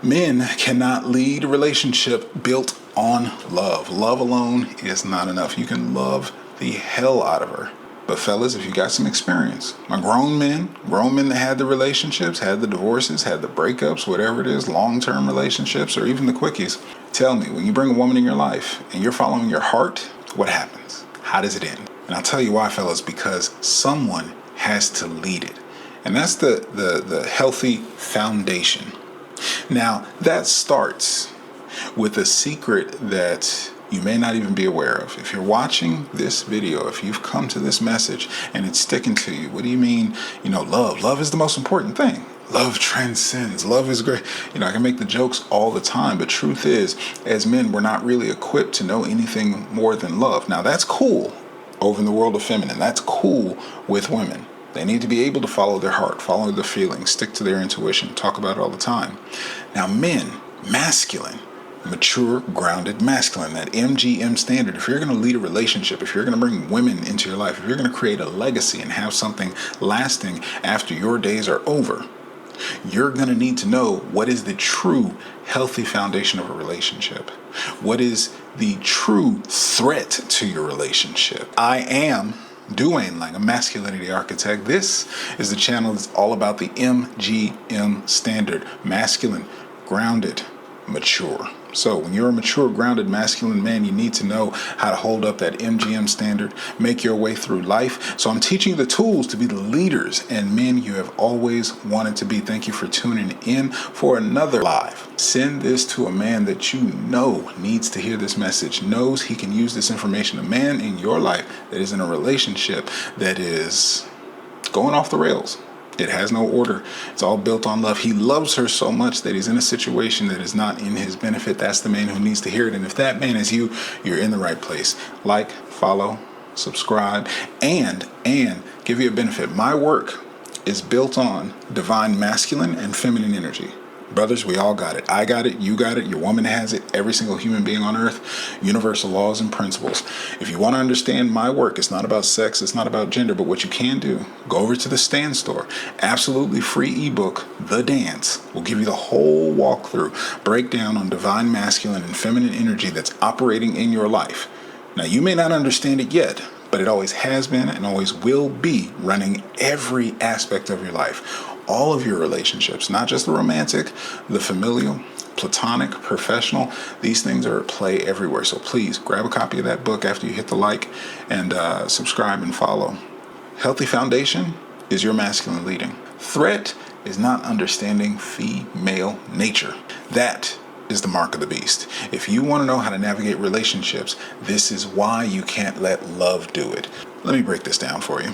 Men cannot lead a relationship built on love. Love alone is not enough. You can love the hell out of her. But fellas, if you got some experience, my grown men that had the relationships, had the divorces, had the breakups, whatever it is, long-term relationships, or even the quickies, tell me, when you bring a woman in your life and you're following your heart, what happens? How does it end? And I'll tell you why, fellas, because someone has to lead it. And that's the healthy foundation. Now, that starts with a secret that you may not even be aware of. If you're watching this video, if you've come to this message and it's sticking to you, what do you mean, love? Love is the most important thing. Love transcends. Love is great. I can make the jokes all the time, but truth is, as men, we're not really equipped to know anything more than love. Now, that's cool over in the world of feminine. That's cool with women. They need to be able to follow their heart, follow their feelings, stick to their intuition, talk about it all the time. Now, men, masculine, mature, grounded, masculine, that MGM standard. If you're going to lead a relationship, if you're going to bring women into your life, if you're going to create a legacy and have something lasting after your days are over, you're going to need to know what is the true healthy foundation of a relationship. What is the true threat to your relationship? I am Duwayne Langham, Masculinity Architect. This is the channel that's all about the MGM standard. Masculine, grounded, mature. So when you're a mature, grounded, masculine man, you need to know how to hold up that MGM standard, make your way through life. So I'm teaching you the tools to be the leaders and men you have always wanted to be. Thank you for tuning in for another live. Send this to a man that you know needs to hear this message, knows he can use this information. A man in your life that is in a relationship that is going off the rails. It has no order. It's all built on love. He loves her so much that he's in a situation that is not in his benefit. That's the man who needs to hear it. And if that man is you, you're in the right place. Like, follow, subscribe, and give you a benefit. My work is built on divine masculine and feminine energy. Brothers, we all got it. I got it. You got it. Your woman has it. Every single human being on earth. Universal laws and principles. If you want to understand my work, it's not about sex. It's not about gender. But what you can do, go over to the Stand Store. Absolutely free ebook, The Dance. Will give you the whole walkthrough, breakdown on divine masculine and feminine energy that's operating in your life. Now, you may not understand it yet, but it always has been and always will be running every aspect of your life. All of your relationships, not just the romantic, the familial, platonic, professional. These things are at play everywhere. So please grab a copy of that book after you hit the like and subscribe and follow. Healthy foundation is your masculine leading. Threat is not understanding female nature. That is the mark of the beast. If you want to know how to navigate relationships, this is why you can't let love do it. Let me break this down for you.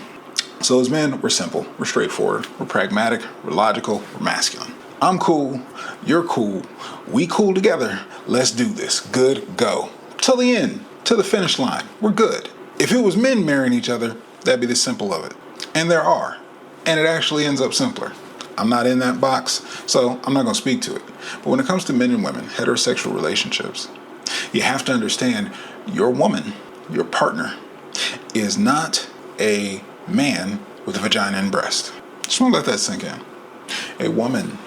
So as men, we're simple, we're straightforward, we're pragmatic, we're logical, we're masculine. I'm cool, you're cool, we cool together, let's do this. Good, go. Till the end, to the finish line, we're good. If it was men marrying each other, that'd be the simple of it. And there are, and it actually ends up simpler. I'm not in that box, so I'm not going to speak to it. But when it comes to men and women, heterosexual relationships, you have to understand your woman, your partner, is not a man with a vagina and breast. Just want to let that sink in. A woman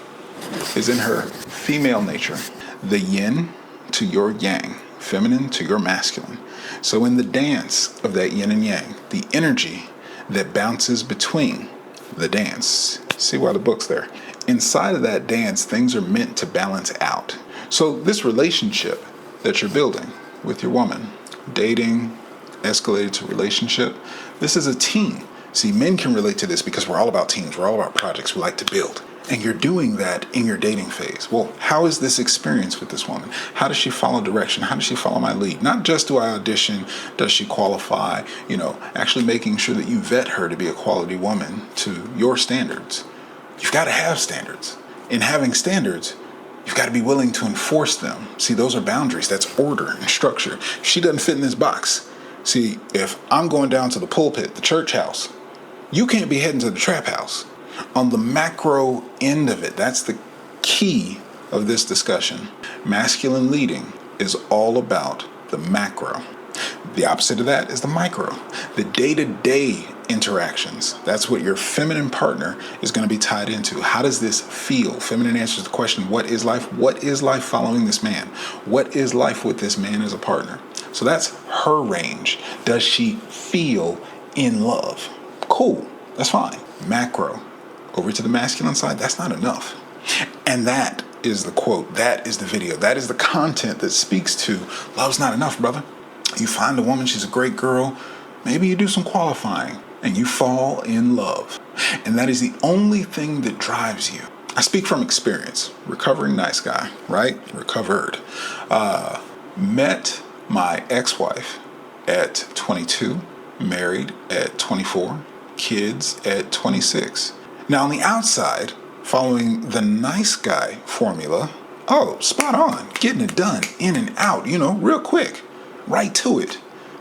is in her female nature, the yin to your yang, feminine to your masculine. So in the dance of that yin and yang, the energy that bounces between the dance, see why the book's there. Inside of that dance, things are meant to balance out. So this relationship that you're building with your woman, dating, escalated to relationship, this is a team. See, men can relate to this because we're all about teams. We're all about projects. We like to build. And you're doing that in your dating phase. Well, how is this experience with this woman? How does she follow direction? How does she follow my lead? Not just do I audition, does she qualify? Actually making sure that you vet her to be a quality woman to your standards. You've got to have standards. In having standards, you've got to be willing to enforce them. See, those are boundaries. That's order and structure. If she doesn't fit in this box. See, if I'm going down to the pulpit, the church house, you can't be heading to the trap house. On the macro end of it, that's the key of this discussion. Masculine leading is all about the macro. The opposite of that is the micro. The day-to-day interactions. That's what your feminine partner is going to be tied into. How does this feel? Feminine answers the question, what is life? What is life following this man? What is life with this man as a partner? So that's her range. Does she feel in love? Cool. That's fine. Macro. Over to the masculine side, that's not enough. And that is the quote. That is the video. That is the content that speaks to love's not enough, brother. You find a woman, she's a great girl. Maybe you do some qualifying and you fall in love. And that is the only thing that drives you. I speak from experience. Recovering nice guy, right? Recovered. Met my ex-wife at 22, married at 24, kids at 26. Now on the outside, following the nice guy formula, oh, spot on, getting it done, in and out, real quick, right to it.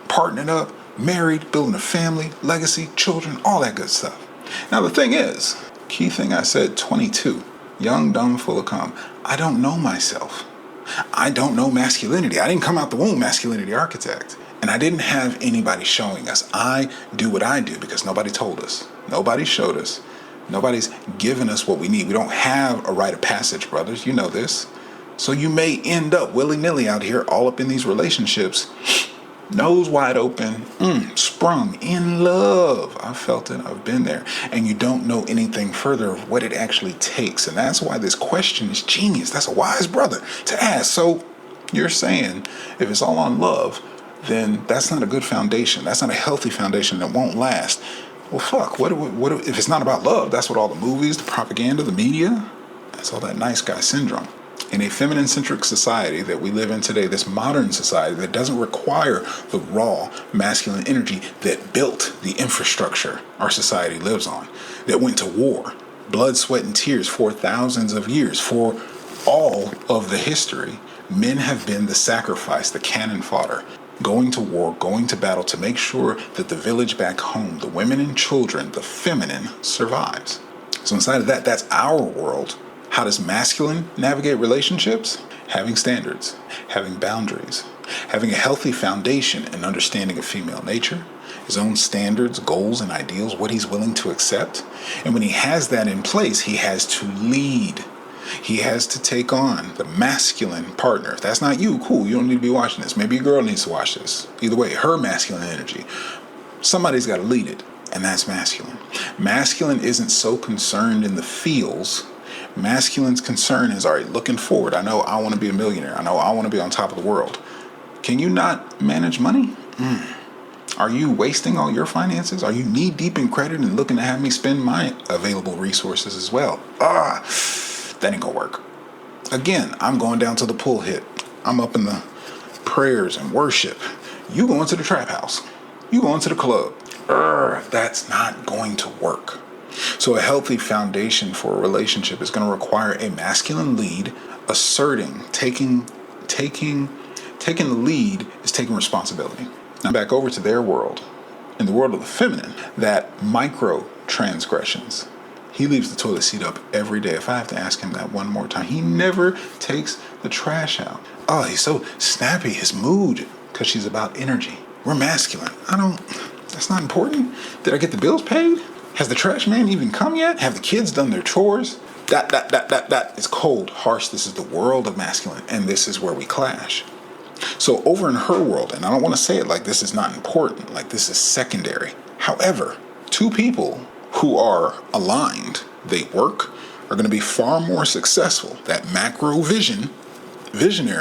Partnered up, married, building a family, legacy, children, all that good stuff. Now the thing is, key thing I said, 22, young, dumb, full of cum. I don't know myself. I don't know masculinity. I didn't come out the womb masculinity architect. And I didn't have anybody showing us. I do what I do because nobody told us. Nobody showed us. Nobody's given us what we need. We don't have a rite of passage, brothers. You know this. So you may end up willy-nilly out here all up in these relationships, nose wide open, sprung in love. I've felt it. I've been there. And you don't know anything further of what it actually takes. And that's why this question is genius. That's a wise brother to ask. So you're saying if it's all on love, then that's not a good foundation. That's not a healthy foundation that won't last. Well, fuck, what if it's not about love? That's what all the movies, the propaganda, the media, that's all that nice guy syndrome. In a feminine-centric society that we live in today, this modern society that doesn't require the raw masculine energy that built the infrastructure our society lives on, that went to war, blood, sweat, and tears for thousands of years, for all of the history, men have been the sacrifice, the cannon fodder, going to war, going to battle to make sure that the village back home, the women and children, the feminine survives. So inside of that, that's our world. How does masculine navigate relationships? Having standards, having boundaries, having a healthy foundation and understanding of female nature, his own standards, goals, and ideals, what he's willing to accept. And when he has that in place, he has to lead. He has to take on the masculine partner. If that's not you, cool, you don't need to be watching this. Maybe your girl needs to watch this. Either way, her masculine energy. Somebody's got to lead it, and that's masculine. Masculine isn't so concerned in the feels. Masculine's concern is, all right, looking forward. I know I want to be a millionaire. I know I want to be on top of the world. Can you not manage money? Are you wasting all your finances? Are you knee deep in credit and looking to have me spend my available resources as well? That ain't gonna work. Again, I'm going down to the pool hit. I'm up in the prayers and worship. You going to the trap house. You going to the club. That's not going to work. So a healthy foundation for a relationship is going to require a masculine lead, asserting, taking the lead is taking responsibility. Now back over to their world. In the world of the feminine, that micro transgressions. He leaves the toilet seat up every day. If I have to ask him that one more time, he never takes the trash out. Oh, he's so snappy, his mood, because she's about energy. We're masculine. That's not important. Did I get the bills paid? Has the trash man even come yet? Have the kids done their chores? That. It's cold, harsh. This is the world of masculine, and this is where we clash. So over in her world, and I don't want to say it like this is not important, like this is secondary. However, two people who are aligned, they work, are going to be far more successful. That macro visionary,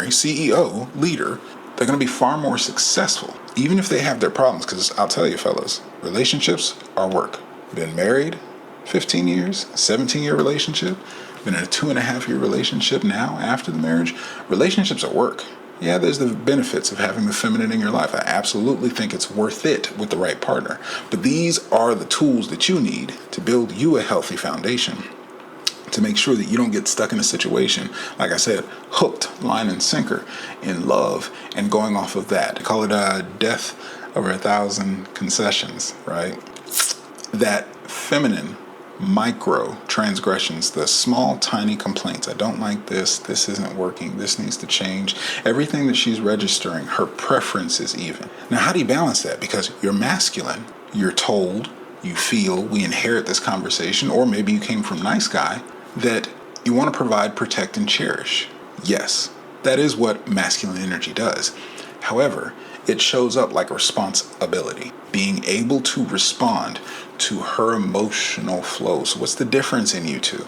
CEO, leader, they're going to be far more successful, even if they have their problems. Because I'll tell you, fellas, relationships are work. Been married 15 years, 17-year relationship, been in a 2.5-year relationship now after the marriage. Relationships are work. Yeah, there's the benefits of having the feminine in your life. I absolutely think it's worth it with the right partner. But these are the tools that you need to build you a healthy foundation, to make sure that you don't get stuck in a situation, like I said, hooked, line and sinker in love and going off of that. They call it death over 1,000 concessions, right? That feminine micro transgressions, the small, tiny complaints. I don't like this. This isn't working. This needs to change. Everything that she's registering, her preferences even. Now, how do you balance that? Because you're masculine. You're told. you feel we inherit this conversation, or maybe you came from nice guy, that you want to provide, protect, and cherish. Yes, that is what masculine energy does. However, it shows up like responsibility, being able to respond to her emotional flow. So what's the difference in you two?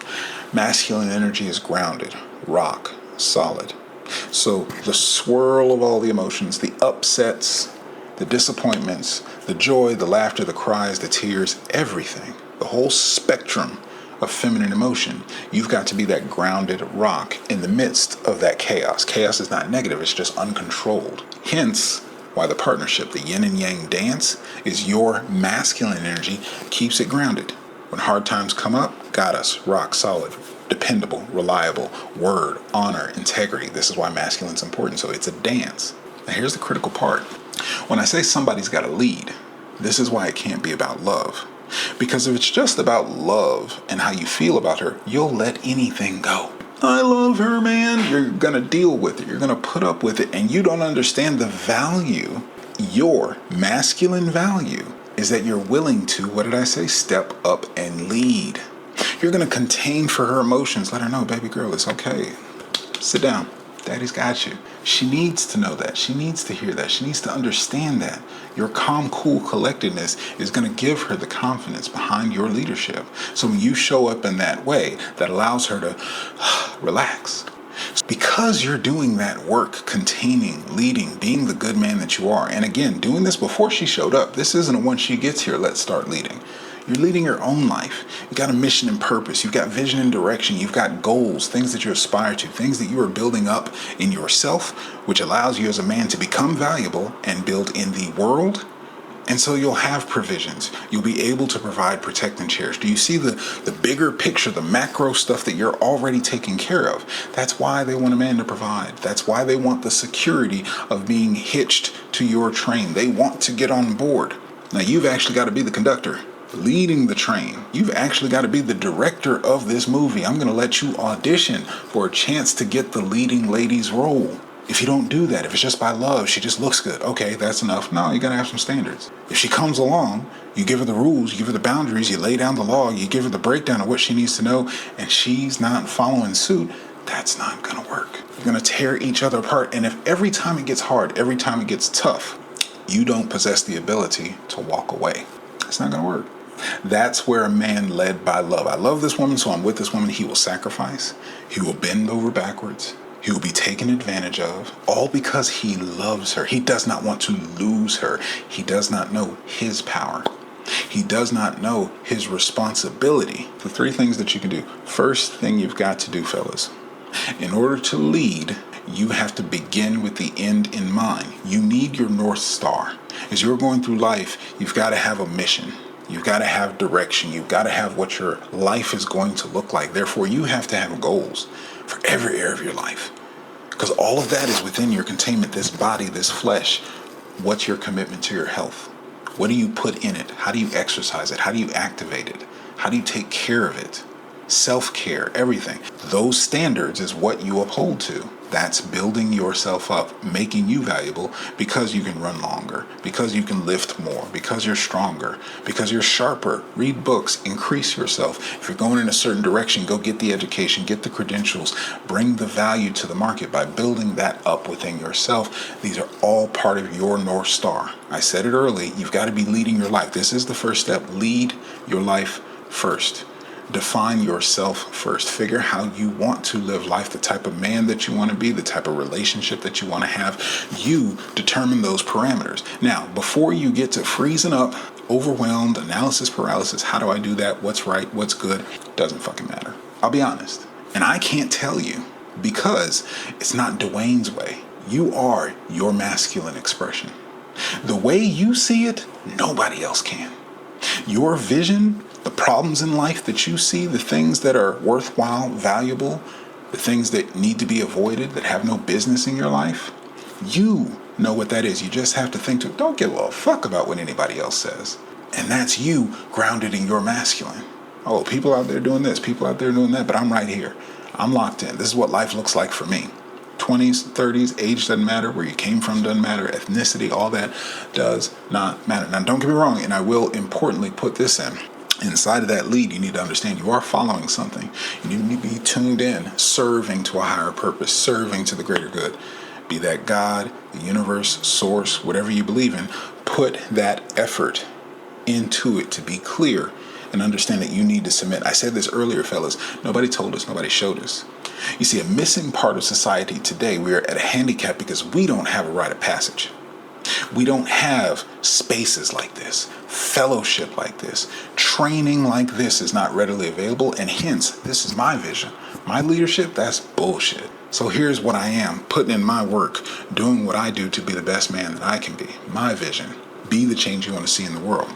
Masculine energy is grounded, rock, solid. So the swirl of all the emotions, the upsets, the disappointments, the joy, the laughter, the cries, the tears, everything, the whole spectrum of feminine emotion, you've got to be that grounded rock in the midst of that chaos. Chaos is not negative, it's just uncontrolled. Hence, why the partnership, the yin and yang dance, is your masculine energy keeps it grounded. When hard times come up, got us, rock solid, dependable, reliable, word, honor, integrity. This is why masculine's important. So it's a dance. Now here's the critical part. When I say somebody's got to lead, this is why it can't be about love. Because if it's just about love and how you feel about her, you'll let anything go. I love her, man. You're going to deal with it. You're going to put up with it. And you don't understand the value. Your masculine value is that you're willing to, what did I say? Step up and lead. You're going to contain for her emotions. Let her know, baby girl, it's okay. Sit down. Daddy's got you. She needs to know that. She needs to hear that. She needs to understand that. Your calm, cool collectedness is going to give her the confidence behind your leadership. So when you show up in that way, that allows her to relax. Because you're doing that work, containing, leading, being the good man that you are. And again, doing this before she showed up. This isn't a once she gets here, let's start leading. You're leading your own life. You've got a mission and purpose. You've got vision and direction. You've got goals, things that you aspire to, things that you are building up in yourself, which allows you as a man to become valuable and build in the world. And so you'll have provisions. You'll be able to provide, protect, and cherish. Do you see the bigger picture, the macro stuff that you're already taking care of? That's why they want a man to provide. That's why they want the security of being hitched to your train. They want to get on board. Now you've actually got to be the conductor, leading the train. You've actually got to be the director of this movie. I'm going to let you audition for a chance to get the leading lady's role. If you don't do that, if it's just by love, she just looks good. Okay, that's enough. No, you got to have some standards. If she comes along, you give her the rules, you give her the boundaries, you lay down the law, you give her the breakdown of what she needs to know, and she's not following suit, that's not going to work. You're going to tear each other apart. And if every time it gets hard, every time it gets tough, you don't possess the ability to walk away, it's not going to work. That's where a man led by love. I love this woman, so I'm with this woman. He will sacrifice. He will bend over backwards. He will be taken advantage of, all because he loves her. He does not want to lose her. He does not know his power. He does not know his responsibility. The three things that you can do. First thing you've got to do, fellas, in order to lead, you have to begin with the end in mind. You need your North Star. As you're going through life, you've got to have a mission. You've got to have direction. You've got to have what your life is going to look like. Therefore, you have to have goals for every area of your life. Because all of that is within your containment, this body, this flesh. What's your commitment to your health? What do you put in it? How do you exercise it? How do you activate it? How do you take care of it? Self-care, everything. Those standards is what you uphold to. That's building yourself up, making you valuable because you can run longer, because you can lift more, because you're stronger, because you're sharper. Read books, increase yourself. If you're going in a certain direction, go get the education, get the credentials, bring the value to the market by building that up within yourself. These are all part of your North Star. I said it early, you've got to be leading your life. This is the first step. Lead your life first. Define yourself first. Figure how you want to live life, the type of man that you want to be, the type of relationship that you want to have. You determine those parameters. Now, before you get to freezing up, overwhelmed, analysis paralysis, how do I do that? What's right? What's good? Doesn't fucking matter. I'll be honest. And I can't tell you because it's not Dwayne's way. You are your masculine expression. The way you see it, nobody else can. Your vision, the problems in life that you see, the things that are worthwhile, valuable, the things that need to be avoided, that have no business in your life, you know what that is. You just have to think to it. Don't give a fuck about what anybody else says. And that's you grounded in your masculine. Oh, people out there doing this, people out there doing that, but I'm right here. I'm locked in. This is what life looks like for me. 20s, 30s, age doesn't matter, where you came from doesn't matter, ethnicity, all that does not matter. Now, don't get me wrong, and I will importantly put this in. Inside of that lead, you need to understand you are following something. You need to be tuned in, serving to a higher purpose, serving to the greater good. Be that God, the universe, source, whatever you believe in, put that effort into it to be clear and understand that you need to submit. I said this earlier, fellas. Nobody told us, nobody showed us. You see, a missing part of society today, we are at a handicap because we don't have a rite of passage. We don't have spaces like this, fellowship like this, training like this is not readily available, and hence, this is my vision. My leadership, that's bullshit. So here's what I am, putting in my work, doing what I do to be the best man that I can be. My vision, be the change you want to see in the world.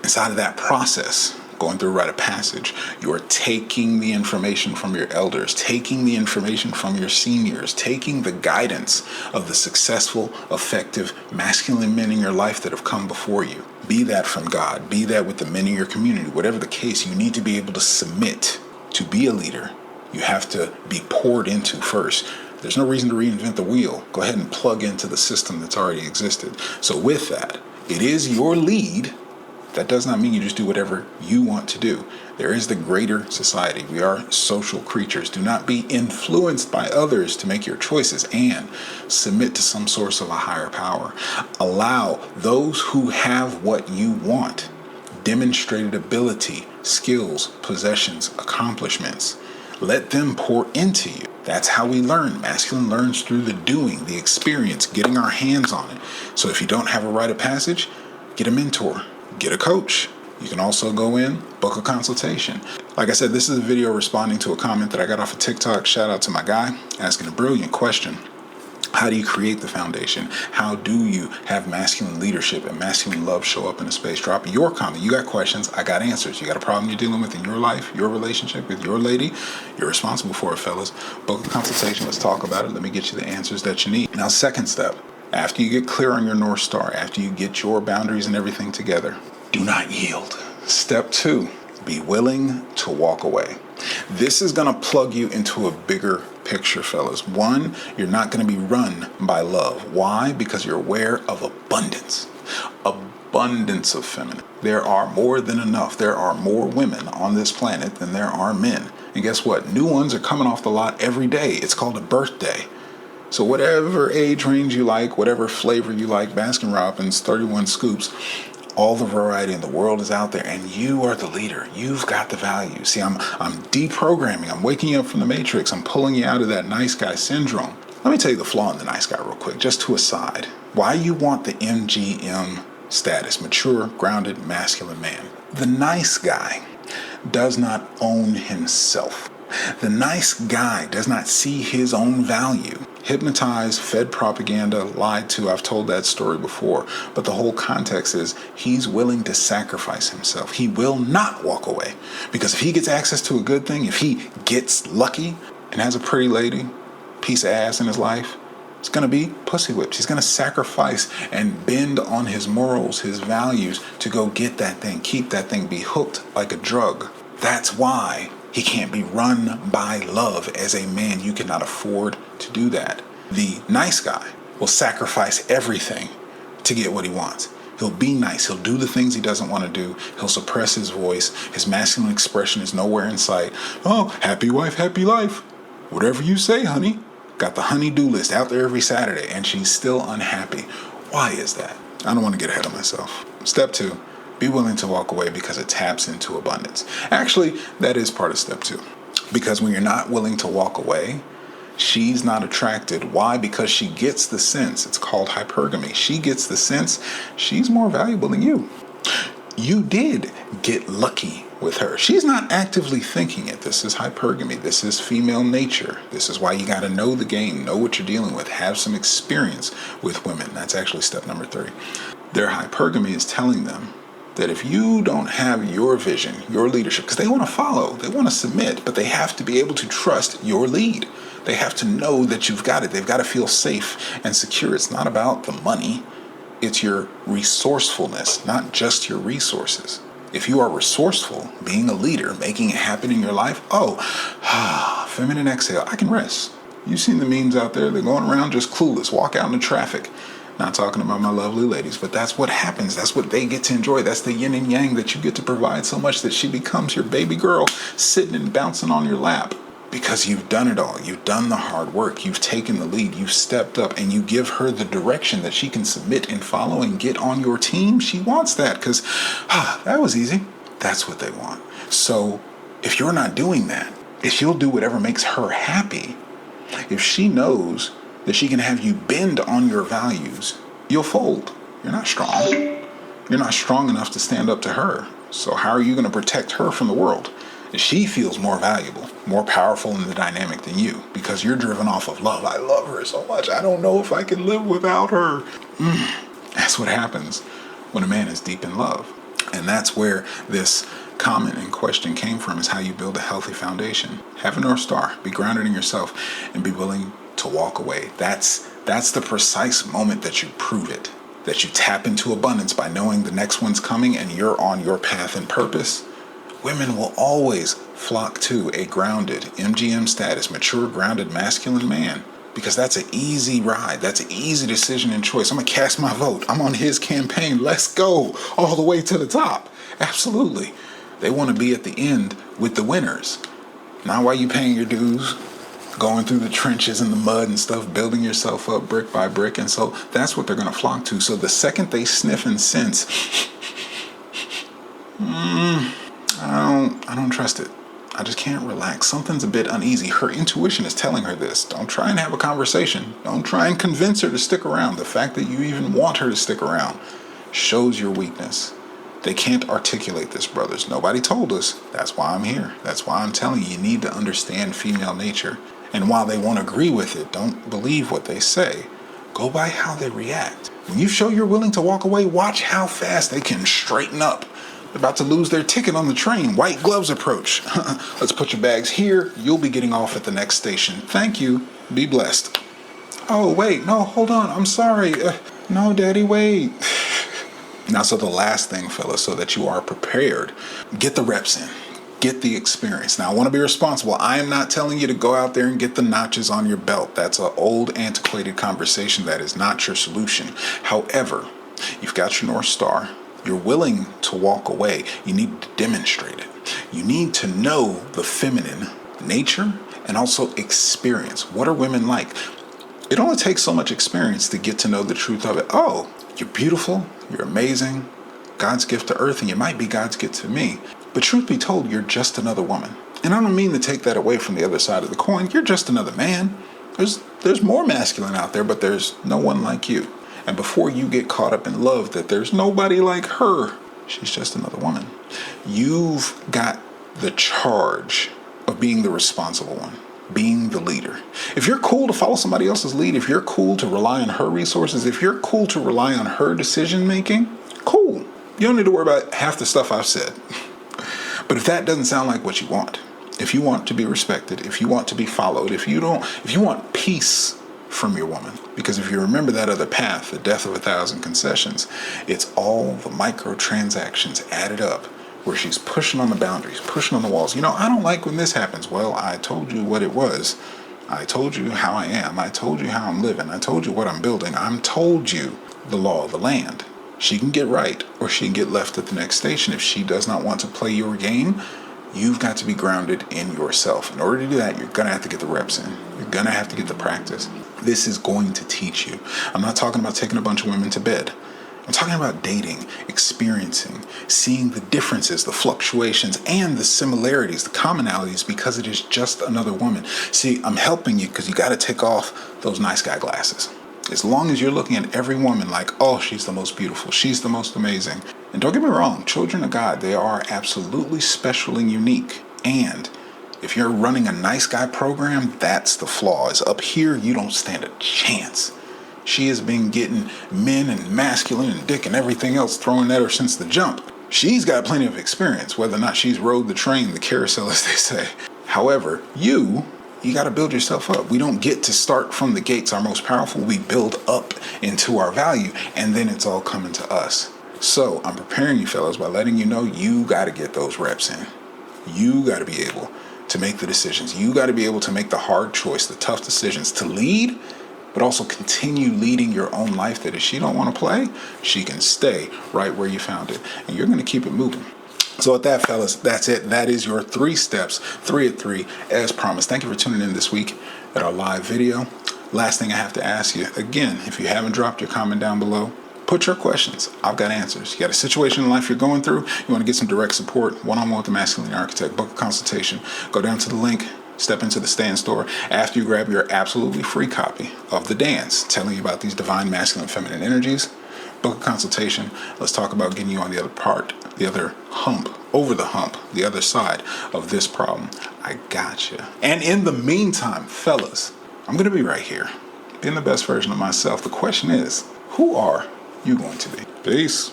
Inside of that process, going through a rite of passage, you are taking the information from your elders, taking the information from your seniors, taking the guidance of the successful, effective, masculine men in your life that have come before you. Be that from God, be that with the men in your community, whatever the case, you need to be able to submit. To be a leader, you have to be poured into first. There's no reason to reinvent the wheel. Go ahead and plug into the system that's already existed. So with that, it is your lead. That does not mean you just do whatever you want to do. There is the greater society. We are social creatures. Do not be influenced by others to make your choices, and submit to some source of a higher power. Allow those who have what you want, demonstrated ability, skills, possessions, accomplishments. Let them pour into you. That's how we learn. Masculine learns through the doing, the experience, getting our hands on it. So if you don't have a rite of passage, get a mentor. Get a coach. You can also go in, book a consultation. Like I said, this is a video responding to a comment that I got off of TikTok. Shout out to my guy asking a brilliant question. How do you create the foundation? How do you have masculine leadership and masculine love show up in a space? Drop your comment. You got questions, I got answers. You got a problem you're dealing with in your life, your relationship with your lady, you're responsible for it, fellas. Book a consultation. Let's talk about it. Let me get you the answers that you need. Now, second step. After you get clear on your North Star, after you get your boundaries and everything together, do not yield. Step 2, be willing to walk away. This is going to plug you into a bigger picture, fellas. 1, you're not going to be run by love. Why? Because you're aware of abundance. Abundance of feminine. There are more than enough. There are more women on this planet than there are men. And guess what? New ones are coming off the lot every day. It's called a birthday. So whatever age range you like, whatever flavor you like, Baskin Robbins, 31 scoops, all the variety in the world is out there, and you are the leader. You've got the value. See, I'm deprogramming. I'm waking you up from the matrix. I'm pulling you out of that nice guy syndrome. Let me tell you the flaw in the nice guy real quick, just to aside. Why you want the MGM status, mature, grounded, masculine man. The nice guy does not own himself. The nice guy does not see his own value. Hypnotized, fed propaganda, lied to. I've told that story before. But the whole context is he's willing to sacrifice himself. He will not walk away. Because if he gets access to a good thing, if he gets lucky and has a pretty lady, piece of ass in his life, it's going to be pussy whipped. He's going to sacrifice and bend on his morals, his values to go get that thing, keep that thing, be hooked like a drug. That's why he can't be run by love. As a man, you cannot afford to do that. The nice guy will sacrifice everything to get what he wants. He'll be nice. He'll do the things he doesn't want to do. He'll suppress his voice. His masculine expression is nowhere in sight. Oh, happy wife, happy life. Whatever you say, honey. Got the honey-do list out there every Saturday, and she's still unhappy. Why is that? I don't want to get ahead of myself. Step 2. Be willing to walk away because it taps into abundance. Actually, that is part of step 2. Because when you're not willing to walk away, she's not attracted. Why? Because she gets the sense. It's called hypergamy. She gets the sense she's more valuable than you. You did get lucky with her. She's not actively thinking it. This is hypergamy. This is female nature. This is why you got to know the game, know what you're dealing with, have some experience with women. That's actually step number 3. Their hypergamy is telling them that if you don't have your vision, your leadership, because they want to follow, they want to submit, but they have to be able to trust your lead. They have to know that you've got it. They've got to feel safe and secure. It's not about the money. It's your resourcefulness, not just your resources. If you are resourceful, being a leader, making it happen in your life, feminine exhale, I can rest. You've seen the memes out there. They're going around just clueless. Walk out into traffic. Not talking about my lovely ladies, but that's what happens. That's what they get to enjoy. That's the yin and yang that you get to provide so much that she becomes your baby girl sitting and bouncing on your lap. Because you've done it all. You've done the hard work. You've taken the lead. You've stepped up and you give her the direction that she can submit and follow and get on your team. She wants that because, that was easy. That's what they want. So if you're not doing that, if you'll do whatever makes her happy, if she knows that she can have you bend on your values, you'll fold. You're not strong. You're not strong enough to stand up to her. So how are you going to protect her from the world? She feels more valuable, more powerful in the dynamic than you because you're driven off of love. I love her so much. I don't know if I can live without her. That's what happens when a man is deep in love. And that's where this comment and question came from, is how you build a healthy foundation. Have a North Star, be grounded in yourself, and be willing to walk away. That's the precise moment that you prove it, that you tap into abundance by knowing the next one's coming and you're on your path and purpose. Women will always flock to a grounded, MGM status, mature, grounded, masculine man because that's an easy ride. That's an easy decision and choice. I'm going to cast my vote. I'm on his campaign. Let's go all the way to the top. Absolutely. They want to be at the end with the winners. Not while you paying your dues, going through the trenches and the mud and stuff, building yourself up brick by brick. And so that's what they're going to flock to. So the second they sniff and sense, I don't trust it. I just can't relax. Something's a bit uneasy. Her intuition is telling her this. Don't try and have a conversation. Don't try and convince her to stick around. The fact that you even want her to stick around shows your weakness. They can't articulate this, brothers. Nobody told us. That's why I'm here. That's why I'm telling you, you need to understand female nature. And while they won't agree with it, don't believe what they say. Go by how they react. When you show you're willing to walk away, watch how fast they can straighten up. They're about to lose their ticket on the train. White gloves approach. Let's put your bags here. You'll be getting off at the next station. Thank you. Be blessed. Oh, wait. No, hold on. I'm sorry. No, Daddy, wait. Now, so the last thing, fellas, so that you are prepared, get the reps in. Get the experience. Now, I want to be responsible. I am not telling you to go out there and get the notches on your belt. That's an old, antiquated conversation. That is not your solution. However, you've got your North Star. You're willing to walk away. You need to demonstrate it. You need to know the feminine nature and also experience. What are women like? It only takes so much experience to get to know the truth of it. Oh, you're beautiful. You're amazing. God's gift to earth, and you might be God's gift to me. But truth be told, you're just another woman. And I don't mean to take that away from the other side of the coin. You're just another man. There's more masculine out there, but there's no one like you. And before you get caught up in love that there's nobody like her, she's just another woman. You've got the charge of being the responsible one, being the leader. If you're cool to follow somebody else's lead, if you're cool to rely on her resources, if you're cool to rely on her decision making, cool. You don't need to worry about half the stuff I've said. But if that doesn't sound like what you want, if you want to be respected, if you want to be followed, if you want peace from your woman, because if you remember that other path, the death of 1,000 concessions, it's all the microtransactions added up where she's pushing on the boundaries, pushing on the walls. I don't like when this happens. Well, I told you what it was. I told you how I am. I told you how I'm living. I told you what I'm building. I told you the law of the land. She can get right or she can get left at the next station. If she does not want to play your game, you've got to be grounded in yourself. In order to do that, you're going to have to get the reps in. You're going to have to get the practice. This is going to teach you. I'm not talking about taking a bunch of women to bed. I'm talking about dating, experiencing, seeing the differences, the fluctuations, and the similarities, the commonalities, because it is just another woman. See, I'm helping you because you got to take off those nice guy glasses. As long as you're looking at every woman like, oh, she's the most beautiful, she's the most amazing. And don't get me wrong, children of God, they are absolutely special and unique. And if you're running a nice guy program, that's the flaw. Is up here, you don't stand a chance. She has been getting men and masculine and dick and everything else thrown at her since the jump. She's got plenty of experience, whether or not she's rode the train, the carousel, as they say. However, you got to build yourself up. We don't get to start from the gates our most powerful. We build up into our value, and then it's all coming to us. So I'm preparing you fellas by letting you know you got to get those reps in. You got to be able to make the decisions. You got to be able to make the hard choice, the tough decisions to lead, but also continue leading your own life, that if she don't want to play, she can stay right where you found it. And you're going to keep it moving. So with that, fellas, that's it. That is your 3 steps, 3 at 3, as promised. Thank you for tuning in this week at our live video. Last thing I have to ask you, again, if you haven't dropped your comment down below, put your questions. I've got answers. You got a situation in life you're going through, you want to get some direct support, one-on-one with the Masculine Architect, book a consultation, go down to the link, step into the stand store. After you grab your absolutely free copy of The Dance, telling you about these divine masculine feminine energies, book a consultation. Let's talk about getting you on the other part, the other hump, over the hump, the other side of this problem. I got you. And in the meantime, fellas, I'm going to be right here, being the best version of myself. The question is, who are you going to be? Peace.